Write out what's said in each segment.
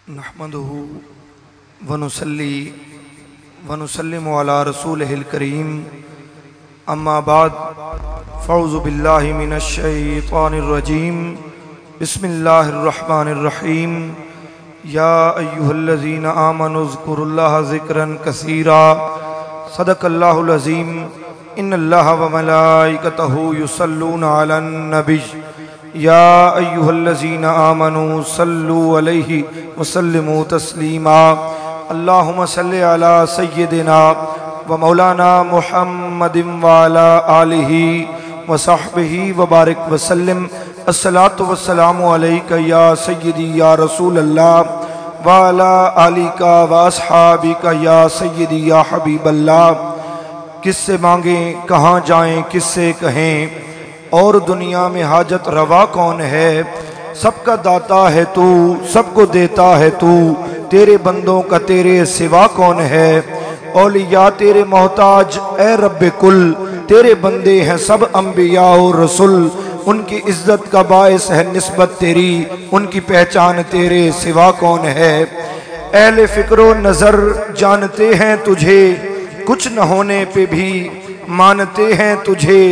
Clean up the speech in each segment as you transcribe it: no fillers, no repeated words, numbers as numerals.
नहमदुहु व नुसल्ली व नुसल्लिमु अला रसूलिहिल करीम अम्मा बाद फ़अऊज़ु बिल्लाहि मिनश शैतानिर रजीम बिस्मिल्लाहिर रहमानिर रहीम या अय्युहल्लज़ीना आमनु ज़्कुरुल्लाह ज़िक्रन कसीरा सदक़ल्लाहुल अज़ीम इन्नल्लाहा व मलाइकतहु युसल्लूना अलन नबी या अय्युहल्लज़ीना आमनु सल्लु अलैहि वसल्लिमु तस्लीमा अल्लाहुम्मा सल्लि अला सय्यिदिना व मौलाना मुहम्मदिन व अला आलिहि व सहबिहि व बारिक वसल्लिम। अस्सलातु वस्सलामु अलैका या सय्यदी या रसूल अल्लाह व अला आलिका व अस्हाबिका या सय्यदी या हबीब अल्लाह। किससे मांगें कहाँ जाएं किससे कहें और दुनिया में हाजत रवा कौन है। सबका दाता है तू सबको देता है तू, तेरे बंदों का तेरे सिवा कौन है। औलिया तेरे मोहताज ए रब्बे कुल, तेरे बंदे हैं सब अंबिया और रसूल। उनकी इज्जत का बायस है निस्बत तेरी, उनकी पहचान तेरे सिवा कौन है। अहले फिक्रो नजर जानते हैं तुझे, कुछ न होने पे भी मानते हैं तुझे।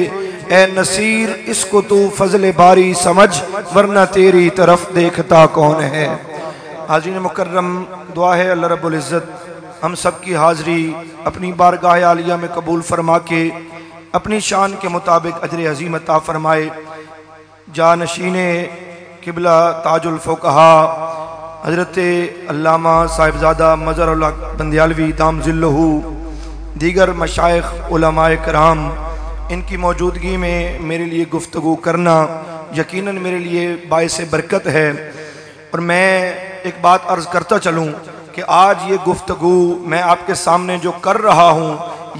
ए नसीर इसको तू फजल बारी समझ, वरना तेरी तरफ देखता कौन है। हाज़रीन मुकर्रम, दुआ है अल्लाह रब्बुल इज़्ज़त हम सब की हाज़री अपनी बारगाह आलिया में कबूल फरमा के अपनी शान के मुताबिक अजर अज़ीम अता फरमाए। जानशीने किबला ताजुल फ़ुक़हा हज़रत अल्लामा साहिबज़ादा मज़हरुल हक़ बंदियालवी दाम ज़िल्लुहु, दीगर मशाइख़ उलमाए कराम, इनकी मौजूदगी में मेरे लिए गुफ्तगू करना यकीनन मेरे लिए बाइस बरकत है। और मैं एक बात अर्ज़ करता चलूँ कि आज ये गुफ्तगू मैं आपके सामने जो कर रहा हूँ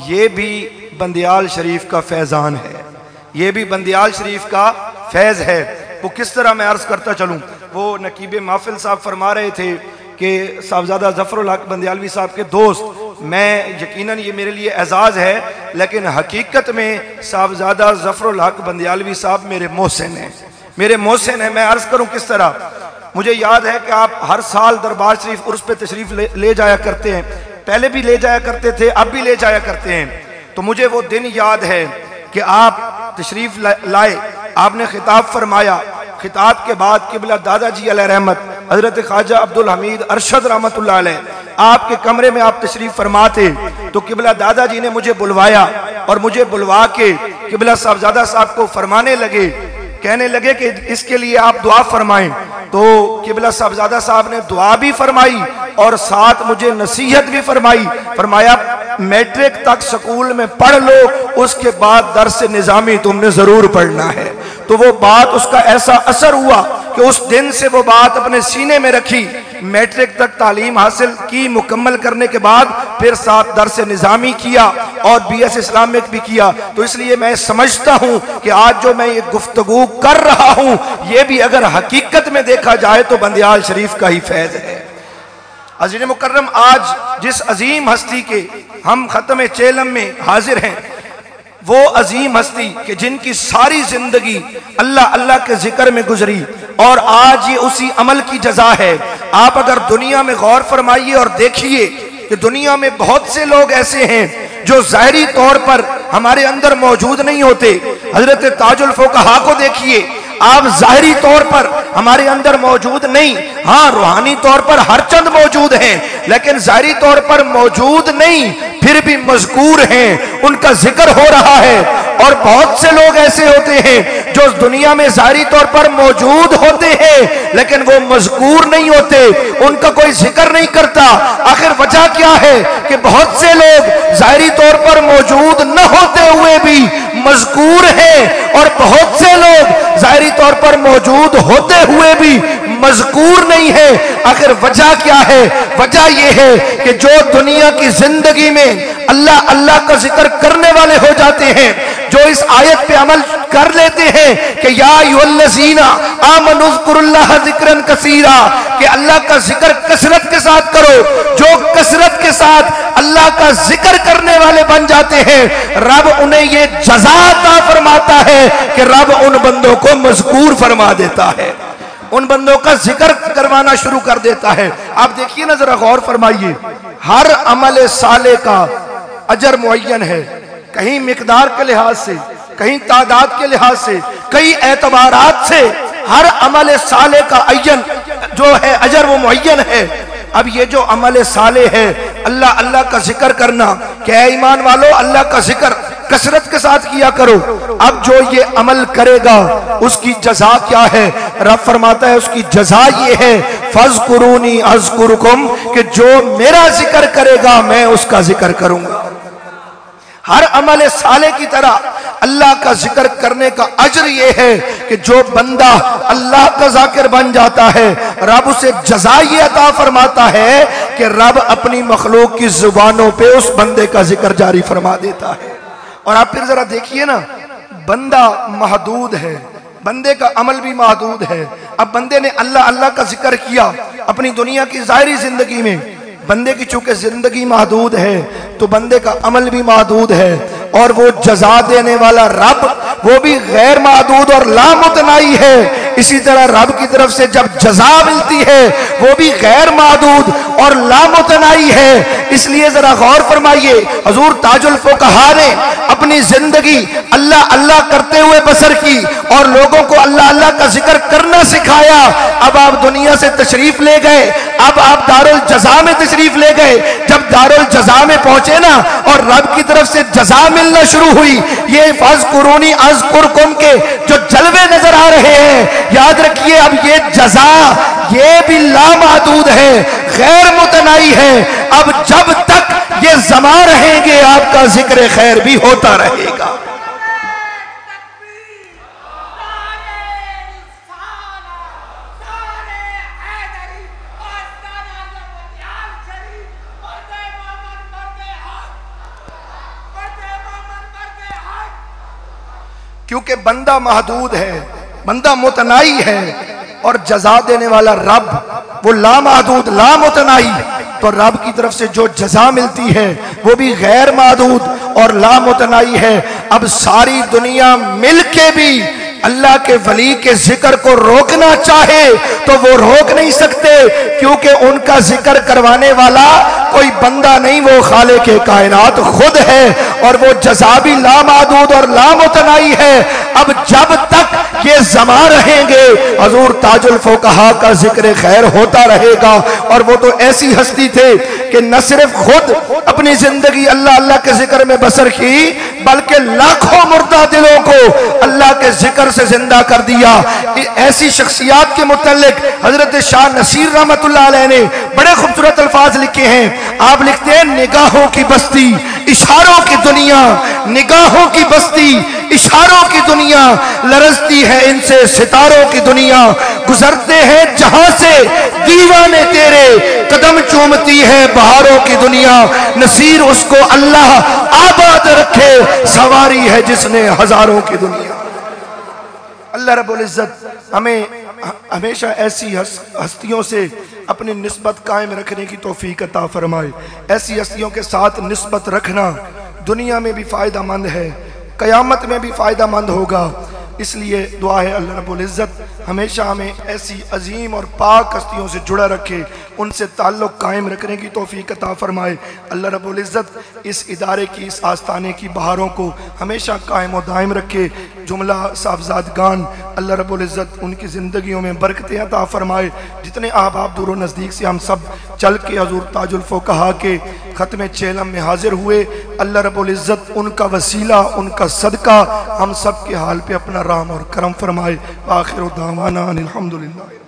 ये भी बंदियाल शरीफ का फैज़ान है, ये भी बंदियाल शरीफ का फैज़ है। वो किस तरह मैं अर्ज़ करता चलूँ। वो नकीब महफिल साहब फरमा रहे थे कि साहबजादा ज़फ़रुल हक़ बंदियालवी साहब के दोस्त, मैं यकीनन ये मेरे लिए एजाज़ है, लेकिन हकीकत में साहबजादा ज़फ़रुल हक़ बंदियालवी साहब मेरे मोहसिन हैं, मेरे मोहसिन हैं। मैं अर्ज़ करूँ किस तरह। मुझे याद है कि आप हर साल दरबार शरीफ उर्स पे तशरीफ़ ले जाया करते हैं, पहले भी ले जाया करते थे, अब भी ले जाया करते हैं। तो मुझे वो दिन याद है कि आप तशरीफ़ लाए, आपने खिताब फरमाया। खिताब के बाद किबला दादाजी अलैहि रहमत हज़रत ख्वाजा अब्दुल हमीद अरशद रहमतुल्लाह अलैह आपके कमरे में आप तशरीफ़ फरमाते। तो किबला दादाजी ने मुझे बुलवाया और मुझे बुलवा के किबला साहबजादा साहब को फरमाने लगे, कहने लगे कि इसके लिए आप दुआ फरमाएं। तो किबला साहबजादा साहब ने दुआ भी फरमाई और साथ मुझे नसीहत भी फरमाई। फरमाया मैट्रिक तक स्कूल में पढ़ लो, उसके बाद दर्स निज़ामी तुमने ज़रूर पढ़ना है। तो वो बात, उसका ऐसा असर हुआ कि उस दिन से वो बात अपने सीने में रखी। मैट्रिक तक तालीम हासिल की, मुकम्मल करने के बाद फिर साथ दर्स निज़ामी किया और BS इस्लामिक भी किया। तो इसलिए मैं समझता हूँ कि आज जो मैं ये गुफ्तगू कर रहा हूँ ये भी अगर हकीकत में देखा जाए तो बंदियाल शरीफ का ही फैज़ है। अज़ीज़ मुकर्रम, आज जिस अजीम हस्ती के हम ख़त्म चेलम में हाजिर हैं, वो अजीम हस्ती कि जिनकी सारी जिंदगी अल्लाह अल्लाह के जिक्र में गुजरी और आज ये उसी अमल की जजा है। आप अगर दुनिया में गौर फरमाइए और देखिए कि दुनिया में बहुत से लोग ऐसे हैं जो ज़ाहिरी तौर पर हमारे अंदर मौजूद नहीं होते। हजरत ताजुल फ़ुक़हा को देखिए, आप ज़ाहिरी तौर पर हमारे अंदर मौजूद नहीं, हाँ रूहानी तौर पर हर चंद मौजूद हैं, लेकिन ज़ाहिरी तौर पर मौजूद नहीं, फिर भी मज़कूर हैं, उनका जिक्र हो रहा है। और बहुत से लोग ऐसे होते हैं जो दुनिया में ज़ाहिरी तौर पर मौजूद होते हैं लेकिन वो मज़कूर नहीं होते, उनका कोई जिक्र नहीं करता। आखिर वजह क्या है कि बहुत से लोग ज़ाहिरी तौर पर मौजूद न होते हुए भी मज़कूर हैं और बहुत से लोग ज़ाहिरी तौर पर मौजूद होते हुए भी मज़कूर नहीं है। आखिर वजह क्या है? वजह यह है कि जो दुनिया की जिंदगी में अल्लाह अल्लाह का जिक्र करने वाले हो जाते हैं, जो इस आयत पे अमल कर लेते हैं कि या अय्युहल्लज़ीना आमनु ज़्कुरुल्लाह ज़िक्रन कसीरा, कि अल्लाह का जिक्र कसरत के साथ करो। जो कसरत के साथ अल्लाह का जिक्र करने वाले बन जाते हैं, रब उन्हें ये जज़ा अता फरमाता है कि रब उन बंदों को मज़कूर फरमा देता है। उन बंदों का जिक्र करवाना शुरू कर देता है। आप देखिए ना, जरा गौर फरमाइए, हर अमल साले का अजर मुअय्यन है, कहीं मिकदार के लिहाज से, कहीं तादाद के लिहाज से, कई एतबारात से हर अमल साले का अय्यन जो है अजर वो मुअय्यन है। अब ये जो अमल साले है, अल्लाह अल्लाह का जिक्र करना, क्या ईमान वालों अल्लाह का जिक्र कसरत के साथ किया करो। अब जो ये अमल करेगा उसकी जजा क्या है? रब फरमाता है उसकी जजा ये है, फज़कुरूनी अज़कुरुकुम, कि जो मेरा जिक्र करेगा मैं उसका जिक्र करूंगा। हर अमल साले की तरह अल्लाह का जिक्र करने का अजर ये है कि जो बंदा अल्लाह का जाकिर बन जाता है, रब उसे जज़ा ये अता फरमाता है कि रब अपनी मखलूक की जुबानों पे उस बंदे का जिक्र जारी फरमा देता है। और आप फिर जरा देखिए ना, बंदा महदूद है, बंदे का अमल भी महदूद है। अब बंदे ने अल्लाह अल्लाह का जिक्र किया अपनी दुनिया की ज़ाहिरी जिंदगी में, बंदे की चूंकि जिंदगी महदूद है तो बंदे का अमल भी महदूद है, और वो जजा देने वाला रब वो भी गैर महदूद और लामुतनाई है। इसी तरह रब की तरफ से जब जजा मिलती है वो भी गैर महदूद और लामुतनाई है। इसलिए जरा गौर फरमाइए, हुजूर ताजुल फुकहा ने अपनी जिंदगी अल्लाह अल्लाह करते हुए बसर की और लोगों को अल्लाह अल्लाह का जिक्र करना सिखाया। अब आप दुनिया से तशरीफ ले गए, अब आप दारुल जजा में तशरीफ ले गए। जब दारुल जजा में पहुंचे ना और रब की तरफ से जजा मिलना शुरू हुई, ये फज़कुरूनी अज़कुरुकुम के जो जलवे नजर आ रहे हैं, याद रखिए अब ये जजा ये भी लामहदूद है, गैर मुतनाई है। अब जब तक ये जमा रहेंगे आपका जिक्र खैर भी होता रहेगा। क्योंकि बंदा महदूद है, बंदा मुतनाई है, और जजा देने वाला रब वो लामहदूद लामुतनाई। तो रब की तरफ से जो जजा मिलती है वो भी गैर महदूद और लामुतनाई है। अब सारी दुनिया मिलके भी अल्लाह के वली के जिक्र को रोकना चाहे तो वो रोक नहीं सकते, क्योंकि उनका जिक्र करवाने वाला कोई बंदा नहीं, वो खालिक के कायनात खुद है, और वो जज़ा भी लामहदूद और लामुतनाई है। अब जब तक ये जमा रहेंगे हुजूर ताजुल फुकहा का जिक्र खैर होता रहेगा। और वो तो ऐसी हस्ती थे कि न सिर्फ खुद अपनी जिंदगी अल्लाह अल्लाह के जिक्र में बसर की, बल्कि लाखों मुर्दा दिलों को अल्लाह के जिक्र से जिंदा कर दिया। ऐसी शख्सियात के मुतल्लिक हजरत शाह नसीर रहमतुल्लाह अलैह ने बड़े खूबसूरत अल्फाज लिखे हैं। आप लिखते हैं, निगाहों की बस्ती इशारों की दुनिया, निगाहों की बस्ती इशारों की दुनिया, लरजती है इनसे सितारों की दुनिया, गुजरते हैं जहां से दीवाने तेरे, कदम चूमती है बहारों की दुनिया, नसीर उसको अल्लाह आबाद रखे, सवारी है जिसने हजारों की दुनिया। अल्लाह रब्बुल इज्जत हमें हमेशा ऐसी हस्तियों से अपनी निस्बत कायम रखने की तौफीक अता फरमाए। ऐसी हस्तियों के साथ निस्बत रखना दुनिया में भी फ़ायदा मंद है, क़यामत में भी फ़ायदा मंद होगा। इसलिए दुआ है अल्लाह रब्बुल इज़्ज़त हमेशा हमें ऐसी अजीम और पाक हस्तियों से जुड़ा रखे, उनसे ताल्लुक़ कायम रखने की तौफीक अता फरमाए। अल्लाह रब्बुल इज़्ज़त इस इदारे की, इस आस्थाने की बहारों को हमेशा कायम और दायम रखे। जुमला साहबजादगान अल्लाह रब्बुल इज़्ज़त उनकी ज़िंदगियों में बरकतें अता फरमाए। जितने अहबाब दूर और नज़दीक से हम सब चल के हज़ूर ताजुल फुक़हा के ख़त्म चेलम में हाजिर हुए, अल्लाह रब्बुल इज़्ज़त उनका वसीला, उनका सदका हम सब के हाल पे अपना राम और करम फरमाए। आखिर दावाना अनिल हम्दुलिल्लाह।